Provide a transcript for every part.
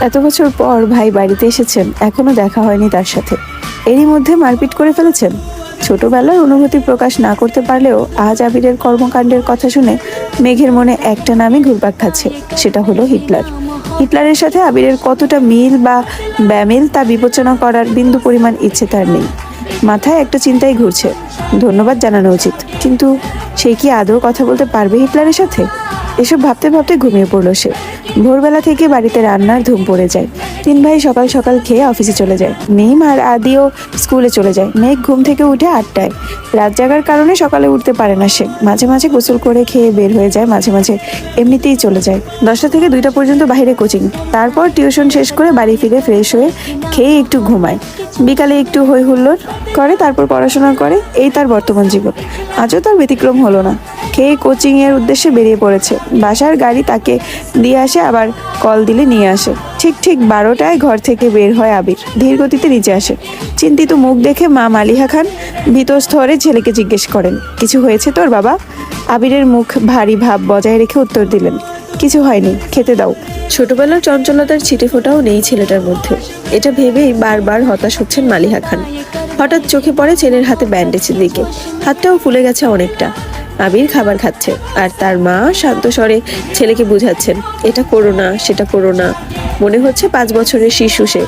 এত বছর পর ভাই বাড়িতে এসেছেন, এখনো দেখা হয়নি তার সাথে। এরই মধ্যে মারপিট করে ফেলেছেন। ছোটবেলার অনুভূতি প্রকাশ না করতে পারলেও আজ আবিরের কর্মকাণ্ডের কথা শুনে মেঘের মনে একটা নামই ঘুরপাক খাচ্ছে, সেটা হলো হিটলার। হিটলারের সাথে আবিরের কতটা মিল বা ব্যামিল তা বিবেচনা করার বিন্দু পরিমাণ ইচ্ছে তার নেই। মাথায় একটা চিন্তাই ঘুরছে, ধন্যবাদ জানানো উচিত, কিন্তু সে কি আদৌ কথা বলতে পারবে হিটলারের সাথে? এসব ভাবতে ভাবতে ঘুমিয়ে পড়লো সে। ভোরবেলা থেকে বাড়িতে রান্নার ধুম পড়ে যায়। তিন ভাই সকাল সকাল খেয়ে অফিসে চলে যায়। মিম আর আদিও স্কুলে চলে যায়। মেঘ ঘুম থেকে উঠে 8টায়। রাত জাগার কারণে সকালে উঠতে পারে না সে। মাঝে মাঝে গোসল করে খেয়ে বের হয়ে যায়, মাঝে মাঝে এমনিতেই চলে যায়। 10টা থেকে 2টা পর্যন্ত বাইরে কোচিং, তারপর টিউশন শেষ করে বাড়ি ফিরে ফ্রেশ হয়ে খেয়ে একটু ঘুমায়। বিকালে একটু হই হুল্লোড় করে, তারপর পড়াশোনা করে। এই তার বর্তমান জীবন। আজও তার ব্যতিক্রম হলো না। খেয়ে কোচিং এর উদ্দেশ্যে বেরিয়ে পড়েছে। বাসার গাড়ি তাকে দিয়ে আসে, আবার কল দিলে নিয়ে আসে। ঠিক 12টায় ঘর থেকে বের হয় আবির। ধীর গতিতে নিচে আসে। চিন্তিত মুখ দেখে মা মালিহা খান ভীত স্তরে ছেলেকে জিজ্ঞেস করেন, কিছু হয়েছে তোর বাবা? আবিরের মুখ ভারী ভাব বজায় রেখে উত্তর দিলেন, কিছু হয়নি, খেতে দাও। ছোটবেলার চঞ্চলতার ছিটে ফোটাও নেই ছেলেটার মধ্যে। এটা ভেবেই বারবার হতাশ হচ্ছেন মালিহা খান। হঠাৎ চোখে পড়ে ছেলের হাতে ব্যান্ডেজের দিকে। হাতটাও ফুলে গেছে অনেকটা। আবির খাবার খাচ্ছে আর তার মা শান্ত স্বরে ছেলেকে বুঝাচ্ছেন, এটা করো না, সেটা করো না। মনে হচ্ছে 5 বছরের শিশু সে,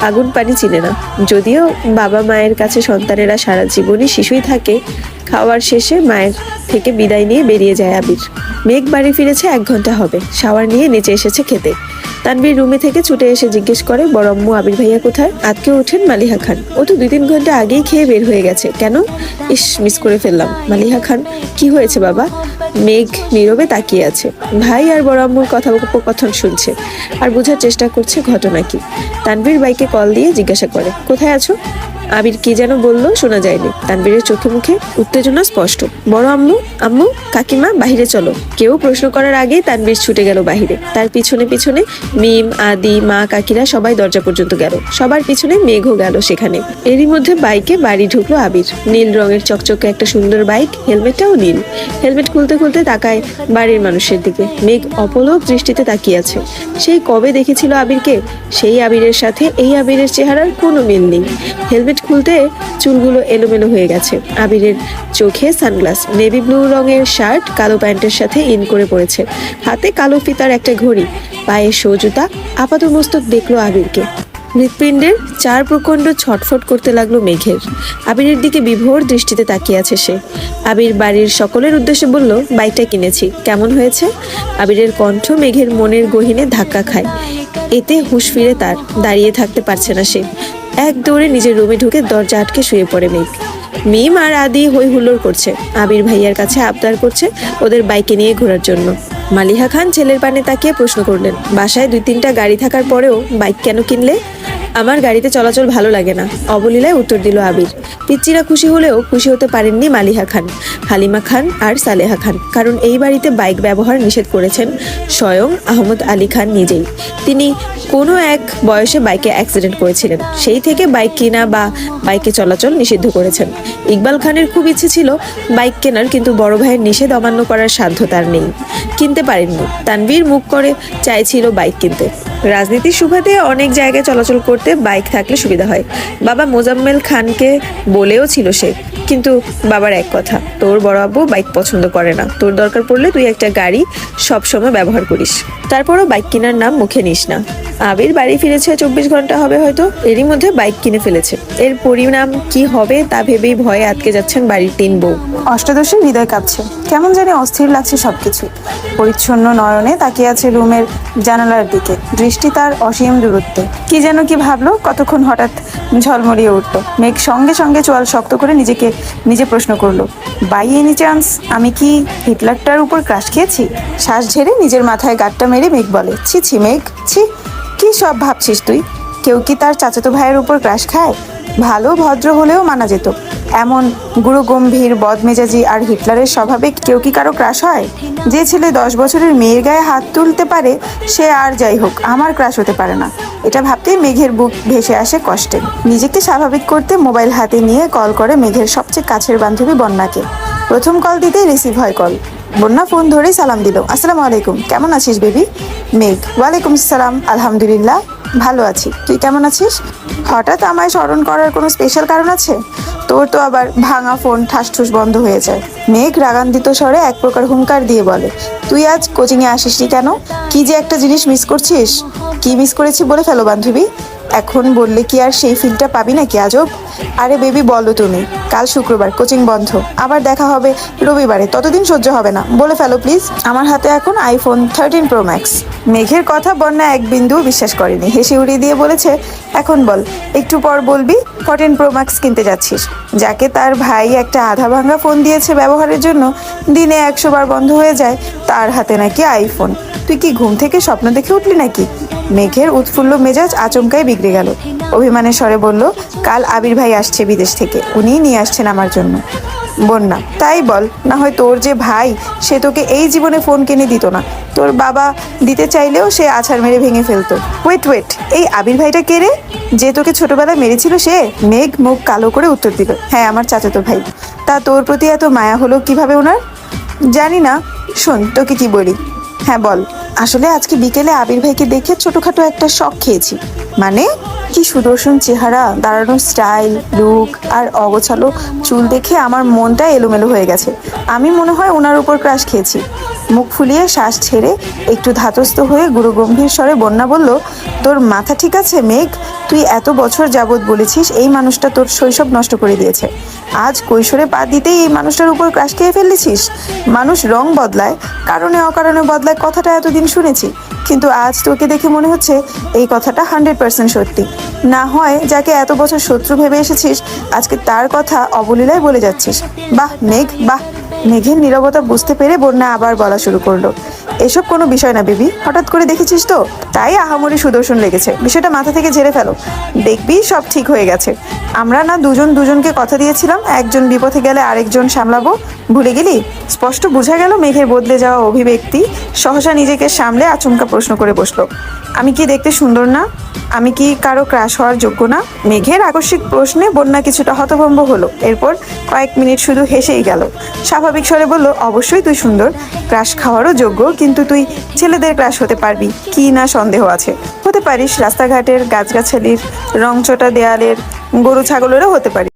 আগুন পানি চিনে না। যদিও বাবা মায়ের কাছে সন্তানেরা সারা জীবনই শিশুই থাকে। খাওয়ার শেষে মায়ের থেকে বিদায় নিয়ে বেরিয়ে যায় আবির। মেঘ বাড়ি ফিরেছে 1 ঘন্টা হবে। শাওয়ার নিয়ে নিচে এসেছে খেতে। তানভীর রুমে থেকে ছুটে এসে জিজ্ঞেস করে, বড় আম্মু আবির ভাইয়া কোথায়? আজকে ওঠেন মালিহা খান, ও তো 2-3 ঘন্টা আগেই খেয়ে বের হয়ে গেছে। কেন? ইস, মিস করে ফেললাম। মালিহা খান, কি হয়েছে বাবা? মেঘ নীরবে তাকিয়ে আছে। ভাই আর বড় আম্মুর কথোপকথন শুনছে আর বোঝার চেষ্টা করছে ঘটনা কি। তানভীর বাইকে কল দিয়ে জিজ্ঞাসা করে, কোথায় আছো? আবির কি যেন বলল, শোনা যায়নি। তানভীরের চোখে মুখে উত্তেজনা স্পষ্ট। বড় আম্মু, আম্মু, কাকিমা, বাহিরে চলো। কেউ প্রশ্ন করার আগেই তানভীর ছুটে গেল বাহিরে। তার পিছনে পিছনে মিম, আদি, মা, কাকিরা সবাই দরজা পর্যন্ত গেল। সবার পিছনে মেঘও গেল সেখানে। এরই মধ্যে বাইকে বাড়ি ঢুকলো আবির। নীল রঙের চকচকে একটা সুন্দর বাইক, হেলমেটটাও নীল। হেলমেট খুলতে খুলতে তাকায় বাড়ির মানুষের দিকে। মেঘ অপলক দৃষ্টিতে তাকিয়ে আছে। সেই কবে দেখেছিল আবিরকে? সেই আবিরের সাথে এই আবিরের চেহারার কোনো মিল নেই। হেলমেট খুলতে চুলগুলো এলোমেলো হয়ে গেছে। আবিরের চোখে সানগ্লাস, নেভি ব্লু রঙের শার্ট কালো প্যান্টের সাথে ইন করে পড়েছে। হাতে কালো ফিতার একটা ঘড়ি, পায়ে শো জুতা। আপাতমস্তক দেখলো আবিরকে। হৃৎপিণ্ডের 4 প্রকণ্ড ছটফট করতে লাগলো মেঘের। আবিরের দিকে বিভোর দৃষ্টিতে তাকিয়ে আছে সে। আবির বাড়ির সকলের উদ্দেশ্যে বলল, বাইকটা কিনেছি, কেমন হয়েছে? আবিরের কণ্ঠ মেঘের মনের গহীনে ধাক্কা খায়। এতে হুঁশ ফিরে তার। দাঁড়িয়ে থাকতে পারছে না সে। এক দৌড়ে নিজের রুমে ঢুকে দরজা আটকে শুয়ে পড়ে মেঘ। মিম আর আদি হই হুল্লোড় করছে। আবির ভাইয়ার কাছে আবদার করছে ওদের বাইকে নিয়ে ঘোরার জন্য। মালিহা খান ছেলের পানে তাকিয়ে প্রশ্ন করলেন, বাসায় 2-3টা গাড়ি থাকার পরেও বাইক কেন কিনলে? আমার গাড়িতে চলাচল ভালো লাগে না, অবলীলায় উত্তর দিল আবির। পিচ্চিরা খুশি হলেও খুশি হতে পারেননি মালিহা খান, হালিমা খান আর সালেহা খান। কারণ এই বাড়িতে বাইক ব্যবহার নিষেধ করেছেন স্বয়ং আহমদ আলী খান নিজেই। তিনি কোনো এক বয়সে বাইকে অ্যাক্সিডেন্ট করেছিলেন। সেই থেকে বাইক কিনা বা বাইকে চলাচল নিষিদ্ধ করেছেন। ইকবাল খানের খুব ইচ্ছে ছিল বাইক কেনার, কিন্তু বড় ভাইয়ের নিষেধ অমান্য করার সাধ্য তার নেই, কিনতে পারেননি। তানভীর মুখ করে চাইছিল বাইক কিনতে। রাজনীতির সুবাদে অনেক জায়গায় চলাচল করতে বাইক থাকলে সুবিধা হয়। বাবা মোজাম্মেল খানকে বলেও ছিল সে, কিন্তু বাবার এক কথা, তোর বড় আব্বু বাইক পছন্দ করে না, তোর দরকার পড়লে তুই একটা গাড়ি সব সময় ব্যবহার করিস, তারপরও বাইক কেনার নাম মুখে নিস না। আবির বাড়ি ফিরেছে 24 ঘন্টা হবে হয়তো। এরই মধ্যে বাইক কিনে ফেলেছে। এর পরিণাম কি হবে তা ভেবেই ভয়ে আটকে যাচ্ছেন বাড়ির 3 বউ। অষ্টাদশীর হৃদয় কাঁপছে, কেমন জানি অস্থির লাগছে সবকিছু। পরিচ্ছন্ন নয়নে তাকিয়ে আছে রুমের জানালার দিকে, দৃষ্টি তার অসীম দূরত্বে। কি যেন কি ভাবলো, কতক্ষণ হঠাৎ ঝলমলিয়ে উঠলো। মেঘ সঙ্গে সঙ্গে চোয়াল শক্ত করে নিজে প্রশ্ন করলো, বাই এনি চান্স আমি কি হিটলারটার উপর ক্রাশ খেয়েছি? শ্বাস ঝেড়ে নিজের মাথায় গাঁটটা মেরে মেঘ বলে, ছি ছি মেঘ, ছি, কি সব ভাবছিস তুই? কেউ কি তার চাচাতো ভাইয়ের উপর ক্রাশ খায়? ভালো ভদ্র হলেও মানা যেত, এমন গুরু গম্ভীর বদমেজাজি আর হিটলারের স্বভাবে কেউ কি কারো ক্রাশ হয়? যে ছেলে 10 বছরের মেয়ের গায়ে হাত তুলতে পারে সে আর যাই হোক আমার ক্রাশ হতে পারে না। এটা ভাবতেই মেঘের বুক ভেসে আসে কষ্টে। নিজেকে স্বাভাবিক করতে মোবাইল হাতে নিয়ে কল করে মেঘের সবচেয়ে কাছের বান্ধবী বন্যাকে। প্রথম কল দিতেই রিসিভ হয় কল। বন্যা ফোন ধরেই সালাম দিল, আসসালামু আলাইকুম, কেমন আছিস বেবি? মেঘ, ওয়ালাইকুম আসসালাম, আলহামদুলিল্লাহ। ভালো আছি, তুই কেমন আছিস? হঠাৎ আমায় স্মরণ করার কোনো স্পেশাল কারণ আছে? তোর তো আবার ভাঙা ফোন ঠাসঠুস বন্ধ হয়ে যায়। মেঘ রাগান্বিত স্বরে এক প্রকার হুঙ্কার দিয়ে বলে, তুই আজ কোচিংয়ে আসিসনি কেন? কি যে একটা জিনিস মিস করছিস। কি মিস করেছি বলে ফেলো বান্ধবী। এখন বললে কি আর সেই ফিলটা পাবি নাকি আজব? আরে বেবি বলো তুমি, কাল শুক্রবার কোচিং বন্ধ, আবার দেখা হবে রবিবারে, ততদিন সহ্য হবে না, বলে ফেলো প্লিজ। আমার হাতে এখন আইফোন 13 প্রো ম্যাক্স। মেঘের কথা বন্যা এক বিন্দুও বিশ্বাস করেনি, হেসে উড়িয়ে দিয়ে বলেছে, এখন বল, একটু পর বলবি 14 প্রো ম্যাক্স কিনতে যাচ্ছিস, যাকে তার ভাই একটা আধা ভাঙা ফোন দিয়েছে ব্যবহারের জন্য, দিনে 100 বার বন্ধ হয়ে যায়, তার হাতে নাকি আইফোন। তুই কি ঘুম থেকে স্বপ্ন দেখে উঠলি নাকি? মেঘের উৎফুল্ল মেজাজ আচমকাই বিগড়ে গেল। অভিমানের স্বরে বলল, কাল আবির ভাই আসছে বিদেশ থেকে, উনিই নিয়ে আসছেন আমার জন্য। বন্যা, তাই বল, না হয় তোর যে ভাই সে তোকে এই জীবনে ফোন কিনে দিত না, তোর বাবা দিতে চাইলেও সে আছাড় মেরে ভেঙে ফেলতো। ওয়েট, এই আবির ভাইটা কে রে, যে তোকে ছোটবেলায় মেরেছিল সে? মেঘ মুখ কালো করে উত্তর দিল, হ্যাঁ আমার চাচাতো ভাই। তা তোর প্রতি এত মায়া হলো কিভাবে ওনার? জানি না, শোন তোকে কি বলি। হ্যাঁ বল। আসলে আজকে বিকেলে আবির ভাইকে দেখে ছোটখাটো একটা শখ খেয়েছি। মানে? কি সুদর্শন চেহারা, দাঁড়ানো স্টাইল, লুক আর অগোছালো চুল দেখে আমার মনটা এলোমেলো হয়ে গেছে। আমি মনে হয় ওনার উপর ক্রাশ খেয়েছি। মুখ ফুলিয়ে শ্বাস ছেড়ে একটু ধাতস্থ হয়ে গুরুগম্ভীর স্বরে বন্যা বলল, তোর মাথা ঠিক আছে মেঘ? তুই এত বছর যাবৎ বলেছিস এই মানুষটা তোর শৈশব নষ্ট করে দিয়েছে, আজ কৈশোরে পা দিতেই এই মানুষটার উপর ক্রাশ খেয়ে ফেলেছিস। মানুষ রং বদলায়, কারণে অকারণে বদলায়, কথাটা এতদিন শুনেছি, কিন্তু আজ তোকে দেখে মনে হচ্ছে এই কথাটা 100% সত্যি। না হয় যাকে এত বছর শত্রু ভেবে এসেছিস, আজকে তার কথা অবলীলায় বলে যাচ্ছিস। বাহ মেঘ বাহ। মেঘের নীরবতা বুঝতে পেরে বন্যা আবার বলা শুরু করলো, এসব কোনো বিষয় না বেবি, হঠাৎ করে দেখেছিস তো, তাই আহামরি সুদর্শন লেগেছে, বিষয়টা মাথা থেকে ঝেড়ে ফেলো, দেখবি সব ঠিক হয়ে গেছে। আমরা না দুজনকে কথা দিয়েছিলাম একজন বিপথে গেলে আরেকজন সামলাবো, ভুলে গেলি? স্পষ্ট বোঝা গেল মেঘের বদলে যাওয়া অভিব্যক্তি। সহসা নিজেকে সামলে আচমকা প্রশ্ন করে বসলো, আমি কি দেখতে সুন্দর না? আমি কি কারো ক্রাশ হওয়ার যোগ্য না? মেঘের আকস্মিক প্রশ্নে বন্যা কিছুটা হতভম্ব হলো, এরপর কয়েক মিনিট শুধু হেসেই গেল। স্বাভাবিক স্বরে বলল, অবশ্যই তুই সুন্দর, ক্রাশ খাওয়ারও যোগ্য, কিন্তু তুই ছেলেদের ক্রাশ হতে পারবি কি না সন্দেহ আছে। হতে পারিস রাস্তাঘাটের গাছগাছালির রংচটা দেয়ালের গরু ছাগলেরও হতে পারিস।